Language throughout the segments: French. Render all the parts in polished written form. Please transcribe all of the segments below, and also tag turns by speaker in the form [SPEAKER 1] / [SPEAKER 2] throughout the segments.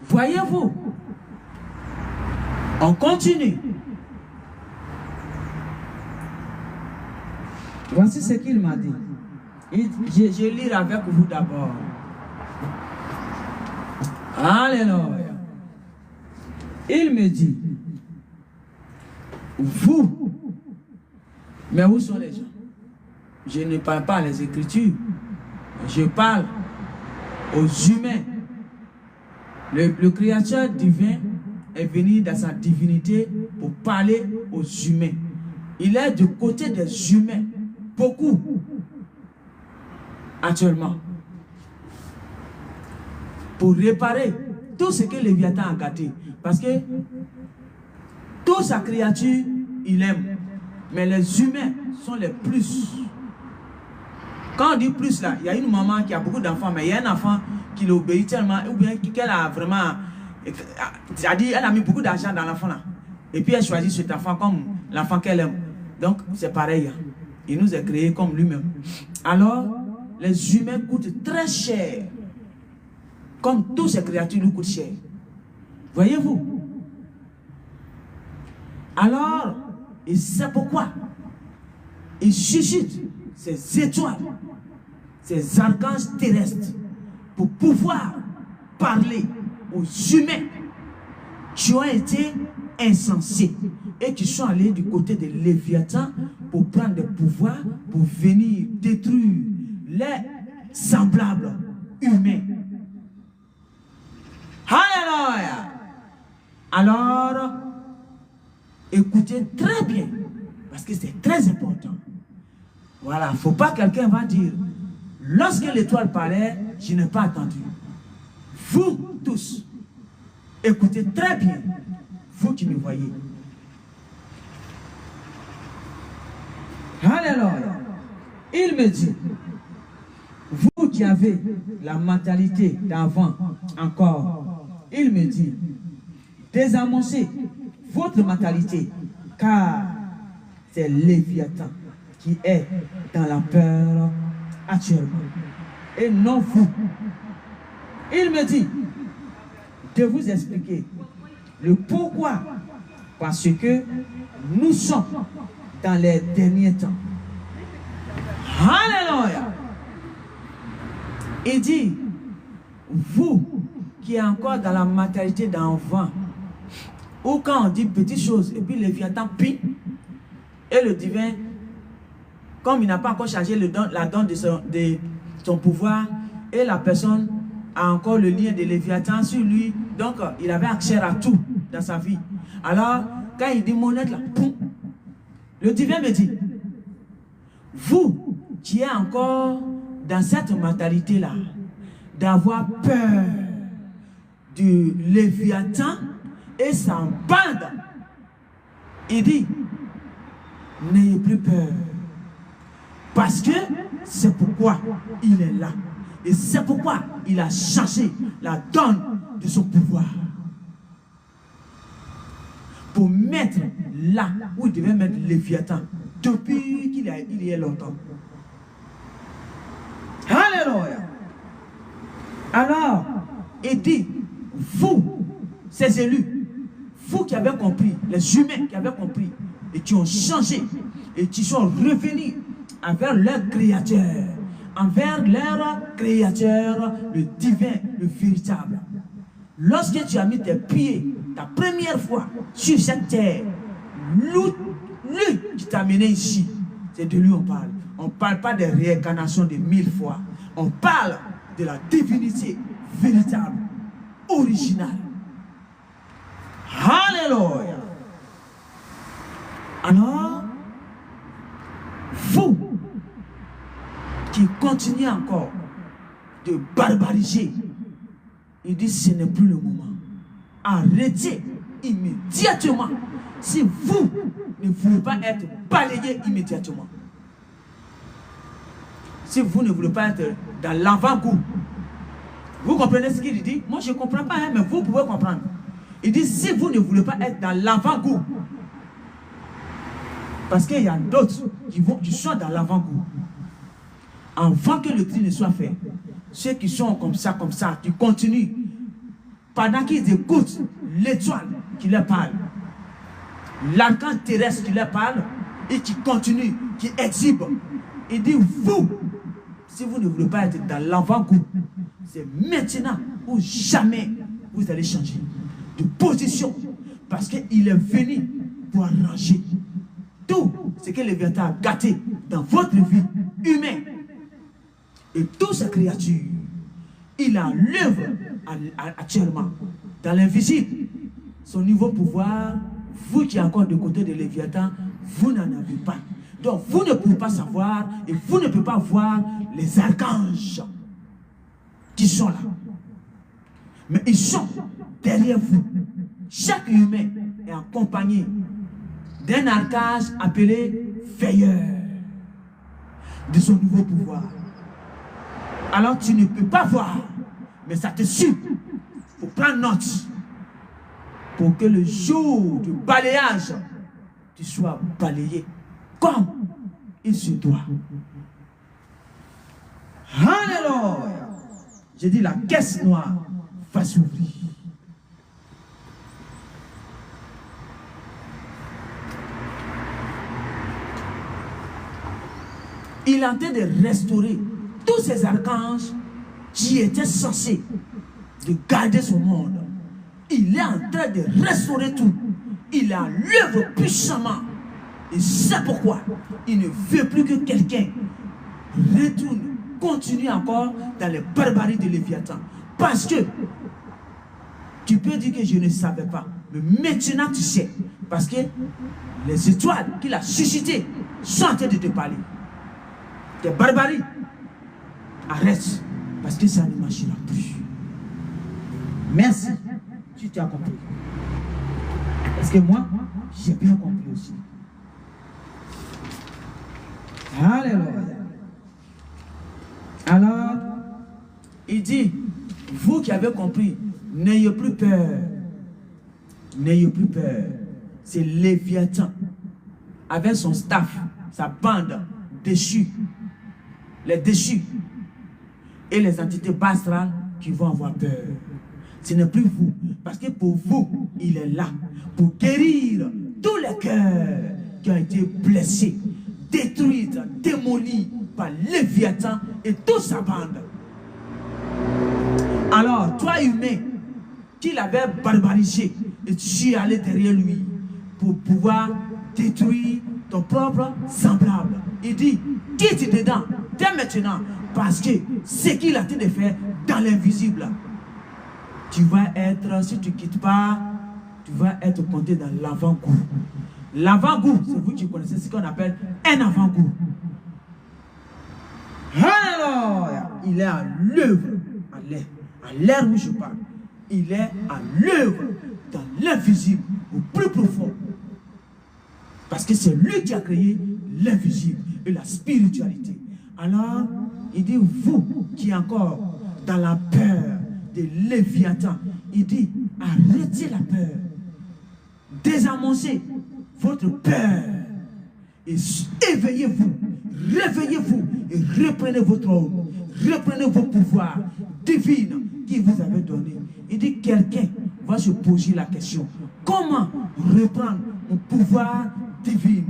[SPEAKER 1] Voyez-vous, on continue. Voici ce qu'il m'a dit. Je lis avec vous d'abord. Alléluia. Il me dit, vous, mais où sont les gens? Je ne parle pas les Écritures, je parle aux humains. Le Créateur divin est venu dans sa divinité pour parler aux humains. Il est du côté des humains, beaucoup, actuellement, pour réparer tout ce que Léviathan a gâté. Parce que toute sa créature, il aime. Mais les humains sont les plus. Quand on dit plus là, il y a une maman qui a beaucoup d'enfants, mais il y a un enfant qui l'obéit tellement, ou bien qu'elle a vraiment, c'est-à-dire elle a mis beaucoup d'argent dans l'enfant là. Et puis elle choisit cet enfant comme l'enfant qu'elle aime. Donc c'est pareil. Il nous a créés comme lui-même. Alors, les humains coûtent très cher. Comme toutes ces créatures nous coûtent cher. Voyez-vous? Alors, et c'est pourquoi il suscite ces étoiles, ces archanges terrestres, pour pouvoir parler aux humains qui ont été insensés et qui sont allés du côté de Léviathan pour prendre des pouvoirs, pour venir détruire les semblables humains. Alléluia! Alors, écoutez très bien, parce que c'est très important. Voilà, il ne faut pas que quelqu'un va dire, lorsque l'étoile parlait, je n'ai pas attendu. Vous tous, écoutez très bien, vous qui me voyez. Alléluia. Il me dit, vous qui avez la mentalité d'avant encore, il me dit, désamorcez votre mentalité, car c'est Léviathan qui est dans la peur actuellement, et non vous. Il me dit de vous expliquer le pourquoi, parce que nous sommes dans les derniers temps. Alléluia. Il dit, vous qui êtes encore dans la mentalité d'enfant, ou quand on dit petites choses, et puis Léviathan prie, et le divin, comme il n'a pas encore chargé la donne de son pouvoir, et la personne a encore le lien de Léviathan sur lui, donc il avait accès à tout dans sa vie. Alors, quand il dit monnaie là, poum, le divin me dit, vous qui êtes encore dans cette mentalité-là, d'avoir peur du Léviathan et sa bande, il dit, n'ayez plus peur. Parce que c'est pourquoi il est là. Et c'est pourquoi il a changé la donne de son pouvoir. Pour mettre là où il devait mettre Léviathan depuis qu'il y a longtemps. Alléluia. Alors, il dit, vous, ces élus, vous qui avez compris, les humains qui avaient compris, et qui ont changé, et qui sont revenus envers leur créateur, le divin, le véritable. Lorsque tu as mis tes pieds, ta première fois, sur cette terre, lui qui t'a amené ici, c'est de lui on parle. On ne parle pas de réincarnation de 1000 fois. On parle de la divinité véritable, originale. Alléluia. Alors, vous qui continuez encore de barbariser, il dit ce n'est plus le moment. Arrêtez immédiatement si vous ne voulez pas être balayé immédiatement. Si vous ne voulez pas être dans l'avant-goût. Vous comprenez ce qu'il dit? Moi je ne comprends pas, hein, mais vous pouvez comprendre. Il dit si vous ne voulez pas être dans l'avant-goût. Parce qu'il y a d'autres qui sont dans l'avant-goût. Avant que le tri ne soit fait, ceux qui sont comme ça, qui continuent pendant qu'ils écoutent l'étoile qui leur parle, l'archange terrestre qui leur parle et qui continue, qui exhibe, il dit vous, si vous ne voulez pas être dans l'avant-goût, c'est maintenant ou jamais vous allez changer de position, parce qu'il est venu pour arranger tout ce que Léviathan a gâté dans votre vie humaine. Et toutes ces créatures, il a l'œuvre actuellement dans l'invisible. Son niveau pouvoir, vous qui êtes encore de côté de Léviathan, vous n'en avez pas. Donc vous ne pouvez pas savoir et vous ne pouvez pas voir les archanges qui sont là. Mais ils sont derrière vous. Chaque humain est accompagné d'un archange appelé veilleur de son nouveau pouvoir. Alors tu ne peux pas voir, mais ça te suit. Il faut prendre note pour que le jour du balayage, tu sois balayé comme il se doit. Alléluia. J'ai dit la caisse noire va s'ouvrir. Il est en train de restaurer tous ces archanges qui étaient censés de garder son monde. Il est en train de restaurer tout. Il a l'œuvre puissamment. Et c'est pourquoi il ne veut plus que quelqu'un retourne, continue encore dans les barbaries de Léviathan. Parce que tu peux dire que je ne savais pas. Mais maintenant tu sais. Parce que les étoiles qu'il a suscitées sont en train de te parler. Tes barbaries, arrête. Parce que ça ne marchera plus. Merci. Tu t'as compris. Parce que moi, j'ai bien compris aussi. Alléluia. Alors, il dit, vous qui avez compris, n'ayez plus peur. N'ayez plus peur. C'est Léviathan, avec son staff, sa bande déchue, les déchus et les entités bastrales qui vont avoir peur. Ce n'est plus vous, parce que pour vous, il est là pour guérir tous les cœurs qui ont été blessés, détruits, démolis par Léviathan et toute sa bande. Alors, toi humain, qui l'avait barbarisé et tu es allé derrière lui pour pouvoir détruire ton propre semblable. Il dit, quitte dedans dès maintenant, parce que ce qu'il a en train de faire dans l'invisible, tu vas être, si tu ne quittes pas, tu vas être compté dans l'avant-goût. L'avant-goût, c'est vous qui connaissez ce qu'on appelle un avant-goût. Alléluia. Il est à l'œuvre, à l'air où je parle. Il est à l'œuvre dans l'invisible, au plus profond. Parce que c'est lui qui a créé l'invisible et la spiritualité. Alors, il dit, vous qui êtes encore dans la peur de Léviathan, il dit, arrêtez la peur. Désamorcez votre peur. Et éveillez-vous, réveillez-vous et reprenez votre ordre. Reprenez vos pouvoirs divins qui vous avez donnés. Il dit, quelqu'un va se poser la question, comment reprendre mon pouvoir divin?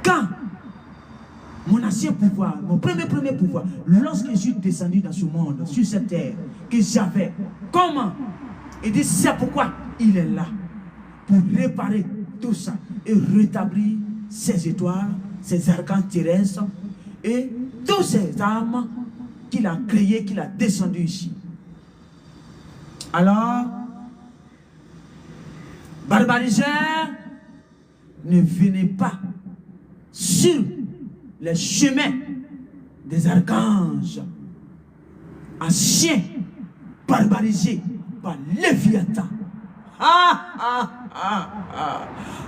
[SPEAKER 1] Quand mon ancien pouvoir, mon premier pouvoir, lorsque je suis descendu dans ce monde, sur cette terre, que j'avais, comment? Il dit, c'est pourquoi il est là, pour réparer tout ça et rétablir ces étoiles, ces archanges terrestres et toutes ces âmes qu'il a créées, qu'il a descendues ici. Alors, barbariseurs, ne venez pas sur les chemins des archanges, anciens, barbarisés par Léviathan.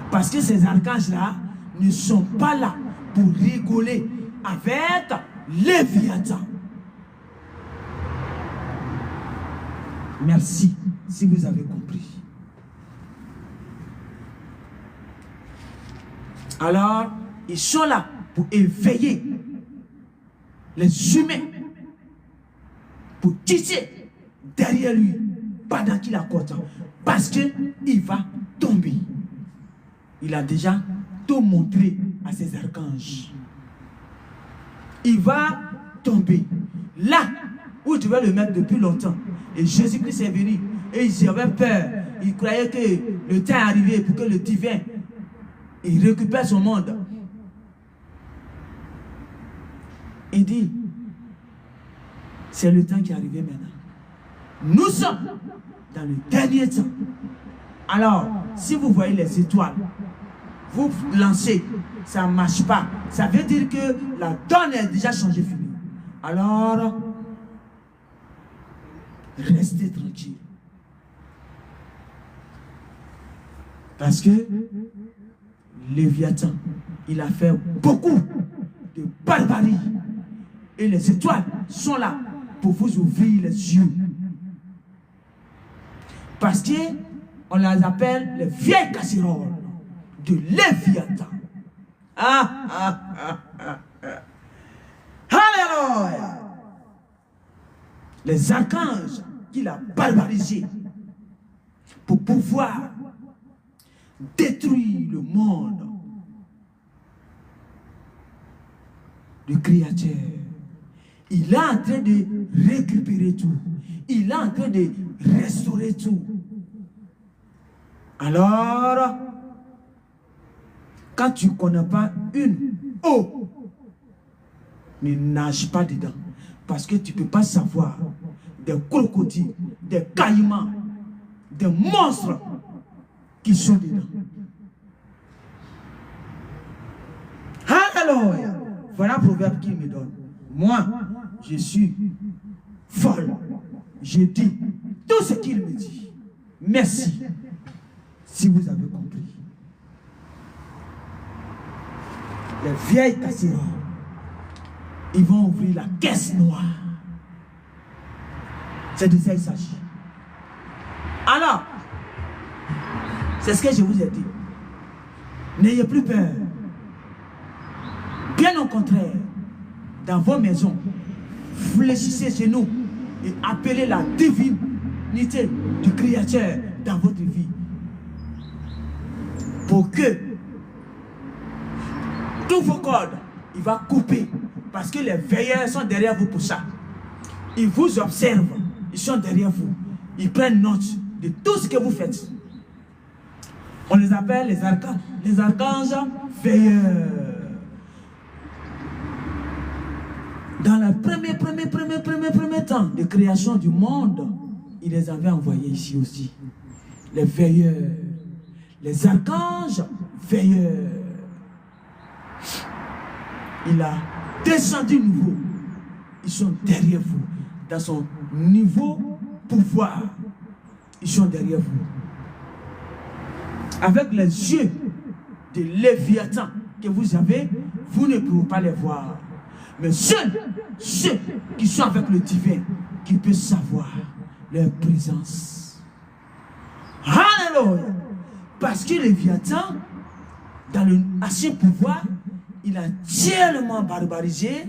[SPEAKER 1] Parce que ces archanges-là ne sont pas là pour rigoler avec Léviathan. Merci, si vous avez compris. Alors, ils sont là pour éveiller les humains, pour tisser derrière lui pendant qu'il accorde, parce qu'il va tomber. Il a déjà tout montré à ses archanges. Il va tomber. Là où tu vas le mettre depuis longtemps. Et Jésus-Christ est venu. Et ils avaient peur. Ils croyaient que le temps est arrivé pour que le divin il récupère son monde. Il dit, c'est le temps qui est arrivé maintenant. Nous sommes dans le dernier temps. Alors, si vous voyez les étoiles, vous lancez, ça ne marche pas. Ça veut dire que la donne est déjà changée, fini. Alors, restez tranquille. Parce que Léviathan, il a fait beaucoup de barbarie. Et les étoiles sont là pour vous ouvrir les yeux. Parce qu'on les appelle les vieilles casseroles de Léviathan. Alléluia! Les archanges qu'il a barbarisés pour pouvoir détruire le monde du Créateur. Il est en train de récupérer tout. Il est en train de restaurer tout. Alors, quand tu ne connais pas une eau, ne nage pas dedans. Parce que tu ne peux pas savoir des crocodiles, des caïmans, des monstres qui sont dedans. Alléluia! Voilà un proverbe qu'il me donne. Moi, je suis folle. Je dis tout ce qu'il me dit. Merci. Si vous avez compris. Les vieilles casseroles, ils vont ouvrir la caisse noire. C'est de ça qu'il s'agit. Alors, c'est ce que je vous ai dit. N'ayez plus peur. Bien au contraire, dans vos maisons, fléchissez chez nous et appelez la divinité du Créateur dans votre vie. Pour que tous vos cordes, il va couper. Parce que les veilleurs sont derrière vous pour ça. Ils vous observent. Ils sont derrière vous. Ils prennent note de tout ce que vous faites. On les appelle les archanges veilleurs. Dans le premier temps de création du monde, il les avait envoyés ici aussi. Les veilleurs. Les archanges veilleurs. Il a descendu nouveau. Ils sont derrière vous. Dans son niveau pouvoir, ils sont derrière vous. Avec les yeux de Léviathan que vous avez, vous ne pouvez pas les voir. Mais ceux qui sont avec le divin, qui peuvent savoir leur présence. Alléluia! Parce que Léviathan, dans le ancien pouvoir, il a tellement barbarisé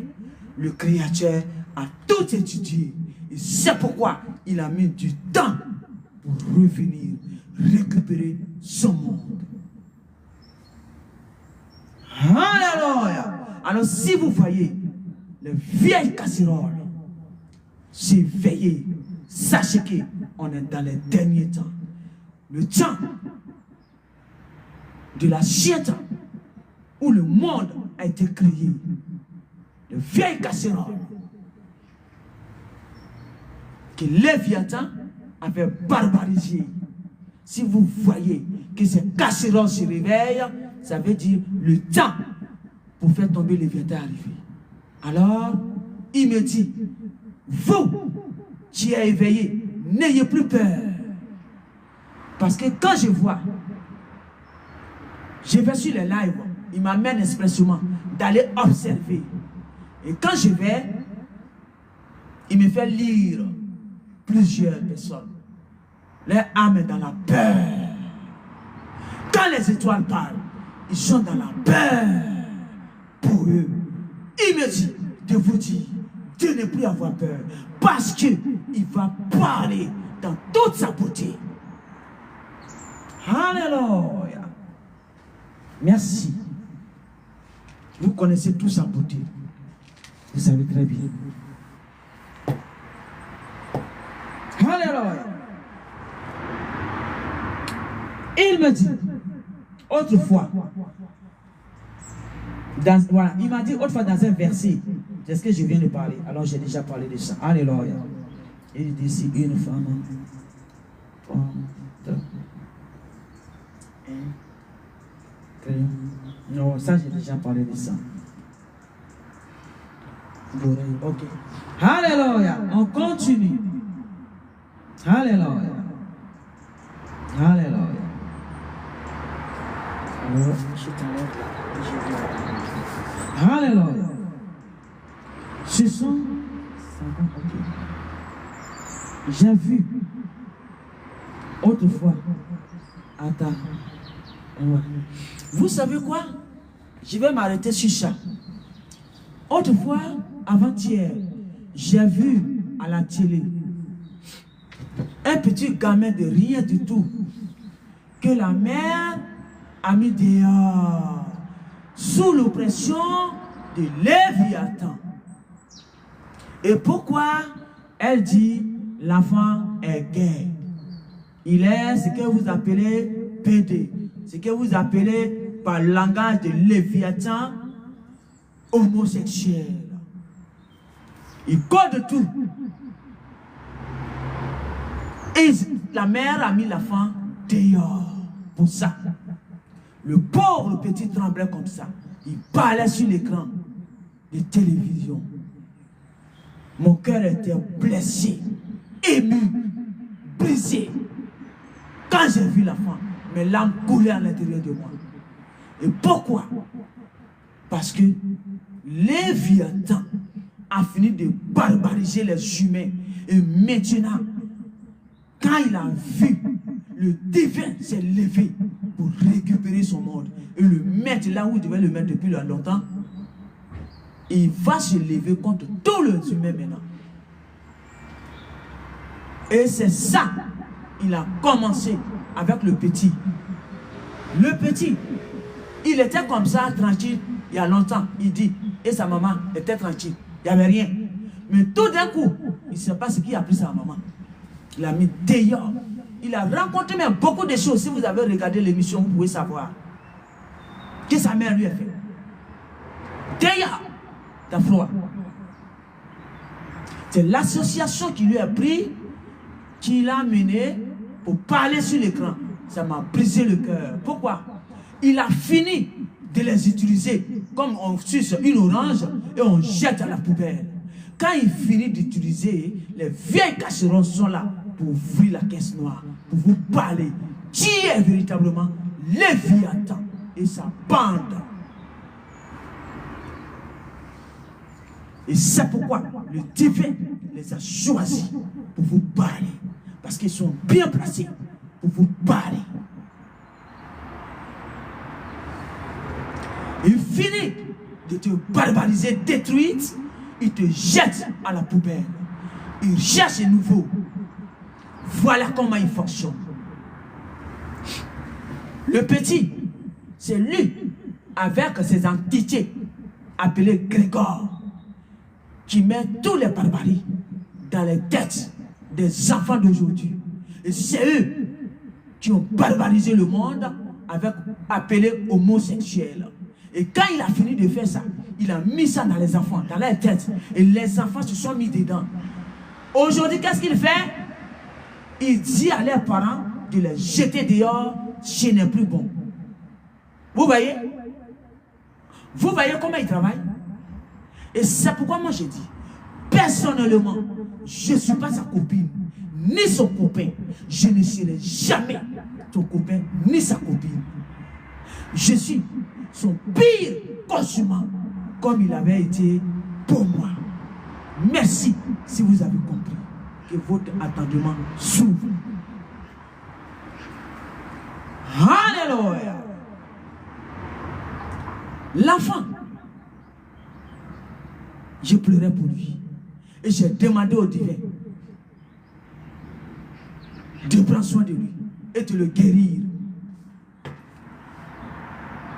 [SPEAKER 1] le Créateur à tout étudier. Et c'est pourquoi il a mis du temps pour revenir, récupérer son monde. Alléluia! Alors si vous voyez les vieilles casseroles s'éveiller, sachez qu'on est dans les derniers temps. Le temps de la chiente où le monde a été créé. Les vieilles casseroles que Léviathan avait barbarisé. Si vous voyez que ces casseroles se réveillent, ça veut dire le temps pour faire tomber Léviathan est arrivé. Alors, il me dit, vous qui êtes éveillés, n'ayez plus peur. Parce que quand je vois, je vais sur les lives, il m'amène expressément d'aller observer. Et quand je vais, il me fait lire plusieurs personnes. Leur âme est dans la peur. Quand les étoiles parlent, ils sont dans la peur pour eux. Il me dit de vous dire de ne plus avoir peur. Parce qu'il va parler dans toute sa beauté. Alléluia. Merci. Vous connaissez toute sa beauté. Vous savez très bien. Alléluia. Il me dit, autrefois, voilà, il m'a dit autrefois dans un verset, c'est ce que je viens de parler. Alors j'ai déjà parlé de ça. Alléluia. Il dit ici une femme. Non, ça j'ai déjà parlé de ça. Ok. Alléluia. On continue. Alléluia. Alléluia. Alors, je t'enlève là. Alléluia. Ce sont. J'ai vu autrefois. Attends. Vous savez quoi? Je vais m'arrêter sur ça. Autrefois, avant-hier, j'ai vu à la télé un petit gamin de rien du tout que la mère a mis dehors sous l'oppression de Léviathan. Et pourquoi elle dit l'enfant est gay? Il est ce que vous appelez PD, ce que vous appelez par le langage de Léviathan homosexuel. Il code tout. Et la mère a mis l'enfant dehors pour ça. Le pauvre petit tremblait comme ça. Il parlait sur l'écran de télévision. Mon cœur était blessé, ému, brisé. Quand j'ai vu l'enfant, mes larmes coulaient à l'intérieur de moi. Et pourquoi? Parce que Léviathan a fini de barbariser les humains. Et maintenant, quand il a vu, le divin s'est levé pour récupérer son monde et le mettre là où il devait le mettre depuis longtemps. Il va se lever contre tous les humains maintenant. Et c'est ça, il a commencé avec le petit. Le petit, il était comme ça, tranquille, il y a longtemps. Il dit, et sa maman était tranquille, il n'y avait rien. Mais tout d'un coup, il ne sait pas ce qui a pris sa maman. Il a mis dehors. Il a rencontré même beaucoup de choses. Si vous avez regardé l'émission, vous pouvez savoir que sa mère lui a fait. Dehors, t'as froid. C'est l'association qui lui a pris, qui l'a mené pour parler sur l'écran. Ça m'a brisé le cœur. Pourquoi? Il a fini de les utiliser comme on suce une orange et on jette à la poubelle. Quand il finit d'utiliser, les vieilles casseroles sont là pour ouvrir la caisse noire, pour vous parler qui est véritablement Léviathan et sa bande. Et c'est pourquoi le divin les a choisis pour vous parler. Parce qu'ils sont bien placés pour vous parler. Il finit de te barbariser, détruire, il te jette à la poubelle. Il cherche à nouveau. Voilà comment il fonctionne. Le petit, c'est lui, avec ses entités, appelé Grégor, qui met tous les barbaries dans les têtes des enfants d'aujourd'hui. Et c'est eux qui ont barbarisé le monde avec appelé homosexuel. Et quand il a fini de faire ça, il a mis ça dans les enfants, dans leur tête. Et les enfants se sont mis dedans. Aujourd'hui, qu'est-ce qu'il fait? Il dit à leurs parents de les jeter dehors, ce n'est plus bon. Vous voyez? Vous voyez comment il travaille? Et c'est pourquoi moi je dis, personnellement, je ne suis pas sa copine, ni son copain. Je ne serai jamais ton copain, ni sa copine. Je suis son pire consument, comme il avait été pour moi. Merci si vous avez compris que votre attendement s'ouvre. Alléluia. L'enfant, je pleurais pour lui. Et j'ai demandé au divin de prendre soin de lui et de le guérir.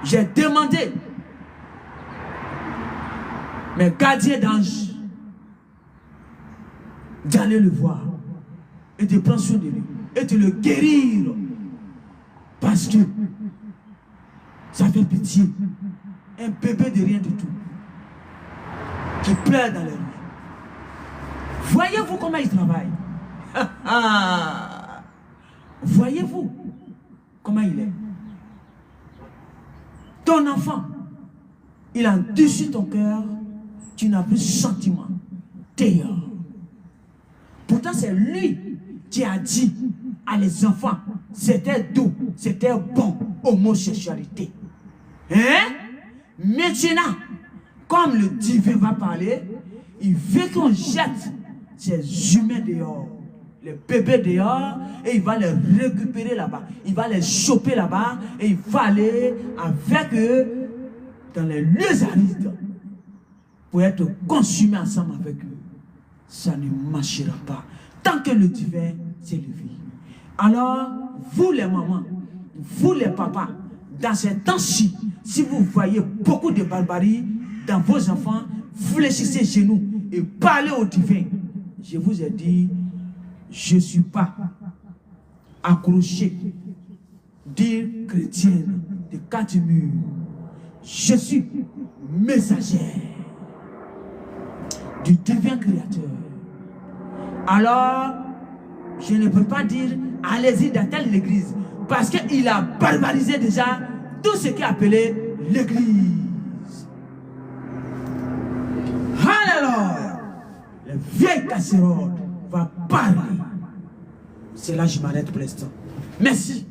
[SPEAKER 1] J'ai demandé mes gardiens d'ange d'aller le voir et de prendre soin de lui et de le guérir, parce que ça fait pitié. Un bébé de rien du tout qui pleure dans les rues. Voyez-vous comment il travaille? Voyez-vous comment il est? Ton enfant, il a endurci ton cœur, tu n'as plus sentiment. Dehors. Pourtant, c'est lui qui a dit à les enfants, c'était doux, c'était bon, homosexualité. Hein? Maintenant, comme le divin va parler, il veut qu'on jette ces humains dehors, les bébés dehors, et il va les récupérer là-bas. Il va les choper là-bas, et il va aller avec eux dans les lieux arides pour être consumé ensemble avec eux. Ça ne marchera pas tant que le divin s'est levé. Alors, vous les mamans, vous les papas, dans ces temps-ci, si vous voyez beaucoup de barbarie dans vos enfants, fléchissez genoux et parlez au divin. Je vous ai dit, je ne suis pas accroché, dire chrétienne de 4 murs. Je suis messager du divin créateur. Alors, je ne peux pas dire allez-y dans telle église, parce qu'il a barbarisé déjà tout ce qui est appelé l'église. Alléluia. La vieille casserole va parler. C'est là que je m'arrête pour l'instant. Merci.